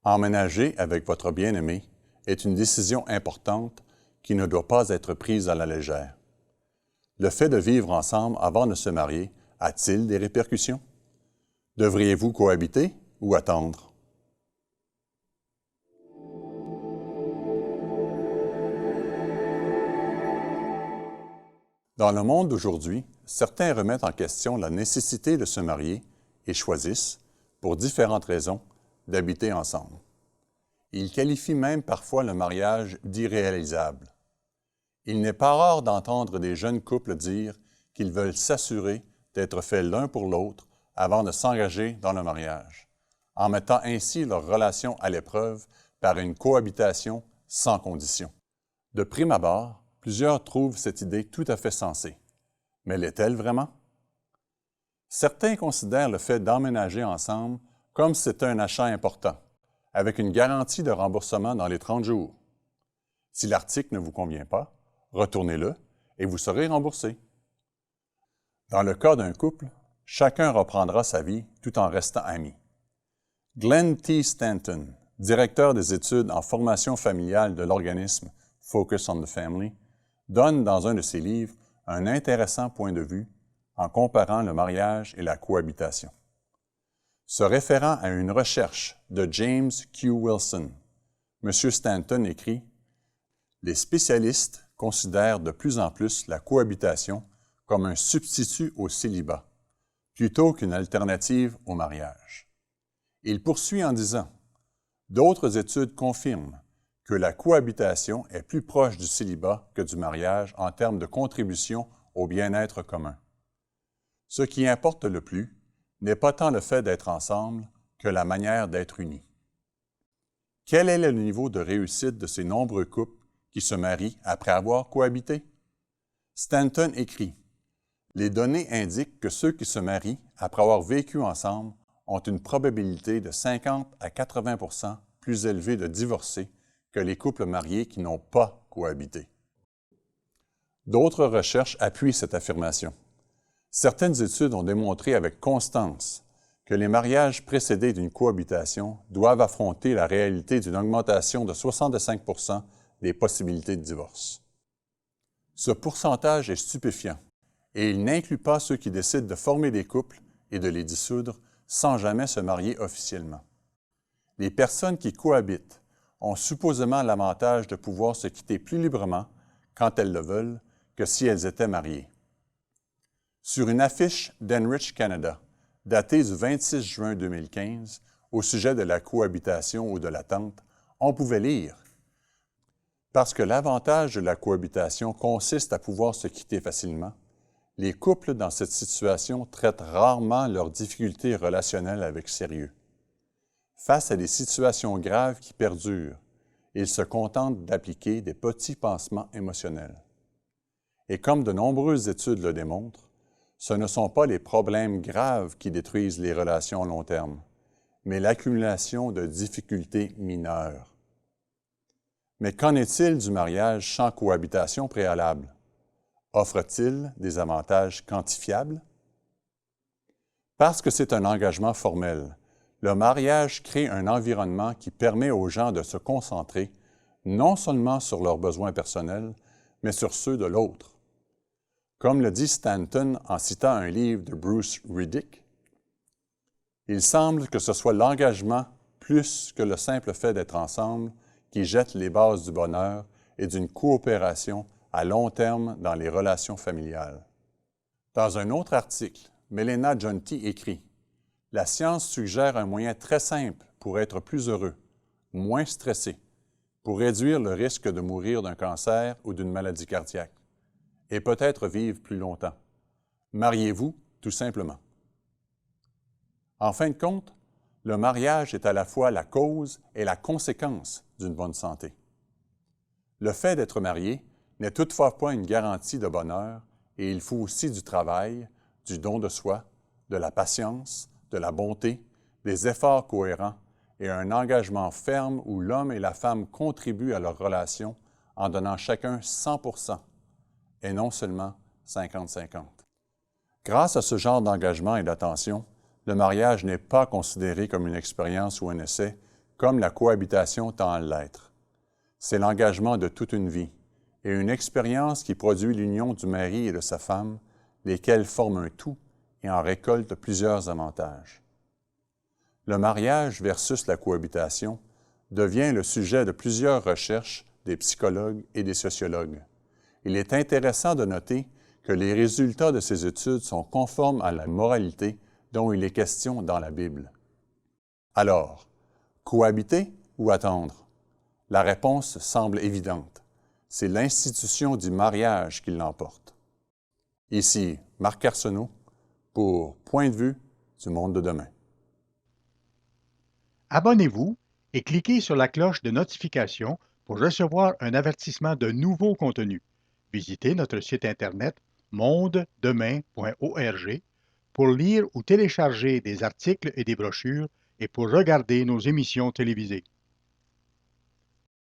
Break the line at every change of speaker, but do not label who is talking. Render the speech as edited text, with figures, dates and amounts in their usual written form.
Emménager avec votre bien-aimé est une décision importante qui ne doit pas être prise à la légère. Le fait de vivre ensemble avant de se marier a-t-il des répercussions? Devriez-vous cohabiter ou attendre? Dans le monde d'aujourd'hui, certains remettent en question la nécessité de se marier et choisissent, pour différentes raisons, d'habiter ensemble. Ils qualifient même parfois le mariage d'irréalisable. Il n'est pas rare d'entendre des jeunes couples dire qu'ils veulent s'assurer d'être faits l'un pour l'autre avant de s'engager dans le mariage, en mettant ainsi leur relation à l'épreuve par une cohabitation sans condition. De prime abord, plusieurs trouvent cette idée tout à fait sensée. Mais l'est-elle vraiment? Certains considèrent le fait d'emménager ensemble comme si c'était un achat important, avec une garantie de remboursement dans les 30 jours. Si l'article ne vous convient pas, retournez-le et vous serez remboursé. Dans le cas d'un couple, chacun reprendra sa vie tout en restant amis. Glenn T. Stanton, directeur des études en formation familiale de l'organisme Focus on the Family, donne dans un de ses livres un intéressant point de vue en comparant le mariage et la cohabitation. Se référant à une recherche de James Q. Wilson, M. Stanton écrit « Les spécialistes considèrent de plus en plus la cohabitation comme un substitut au célibat, plutôt qu'une alternative au mariage. » Il poursuit en disant « D'autres études confirment que la cohabitation est plus proche du célibat que du mariage en termes de contribution au bien-être commun. Ce qui importe le plus n'est pas tant le fait d'être ensemble que la manière d'être unis. » Quel est le niveau de réussite de ces nombreux couples qui se marient après avoir cohabité? Stanton écrit « Les données indiquent que ceux qui se marient après avoir vécu ensemble ont une probabilité de 50 à 80 % plus élevée de divorcer que les couples mariés qui n'ont pas cohabité. » D'autres recherches appuient cette affirmation. Certaines études ont démontré avec constance que les mariages précédés d'une cohabitation doivent affronter la réalité d'une augmentation de 65 % des possibilités de divorce. Ce pourcentage est stupéfiant et il n'inclut pas ceux qui décident de former des couples et de les dissoudre sans jamais se marier officiellement. Les personnes qui cohabitent ont supposément l'avantage de pouvoir se quitter plus librement quand elles le veulent que si elles étaient mariées. Sur une affiche d'Enrich Canada, datée du 26 juin 2015, au sujet de la cohabitation ou de l'attente, on pouvait lire « Parce que l'avantage de la cohabitation consiste à pouvoir se quitter facilement, les couples dans cette situation traitent rarement leurs difficultés relationnelles avec sérieux. Face à des situations graves qui perdurent, ils se contentent d'appliquer des petits pansements émotionnels. Et comme de nombreuses études le démontrent, ce ne sont pas les problèmes graves qui détruisent les relations à long terme, mais l'accumulation de difficultés mineures. » Mais qu'en est-il du mariage sans cohabitation préalable? Offre-t-il des avantages quantifiables? Parce que c'est un engagement formel, le mariage crée un environnement qui permet aux gens de se concentrer non seulement sur leurs besoins personnels, mais sur ceux de l'autre. Comme le dit Stanton en citant un livre de Bruce Riddick, « Il semble que ce soit l'engagement plus que le simple fait d'être ensemble qui jette les bases du bonheur et d'une coopération à long terme dans les relations familiales. » Dans un autre article, Melena Jonti écrit « La science suggère un moyen très simple pour être plus heureux, moins stressé, pour réduire le risque de mourir d'un cancer ou d'une maladie cardiaque, et peut-être vivre plus longtemps. Mariez-vous, tout simplement. » En fin de compte, le mariage est à la fois la cause et la conséquence d'une bonne santé. Le fait d'être marié n'est toutefois pas une garantie de bonheur et il faut aussi du travail, du don de soi, de la patience, de la bonté, des efforts cohérents et un engagement ferme où l'homme et la femme contribuent à leur relation en donnant chacun 100 % et non seulement 50-50. Grâce à ce genre d'engagement et d'attention, le mariage n'est pas considéré comme une expérience ou un essai comme la cohabitation tend à l'être. C'est l'engagement de toute une vie et une expérience qui produit l'union du mari et de sa femme, lesquels forment un tout et en récoltent plusieurs avantages. Le mariage versus la cohabitation devient le sujet de plusieurs recherches des psychologues et des sociologues. Il est intéressant de noter que les résultats de ces études sont conformes à la moralité dont il est question dans la Bible. Alors, cohabiter ou attendre? La réponse semble évidente. C'est l'institution du mariage qui l'emporte. Ici Marc Arsenault pour Point de vue du monde de demain.
Abonnez-vous et cliquez sur la cloche de notification pour recevoir un avertissement de nouveaux contenus. Visitez notre site internet mondedemain.org pour lire ou télécharger des articles et des brochures et pour regarder nos émissions télévisées.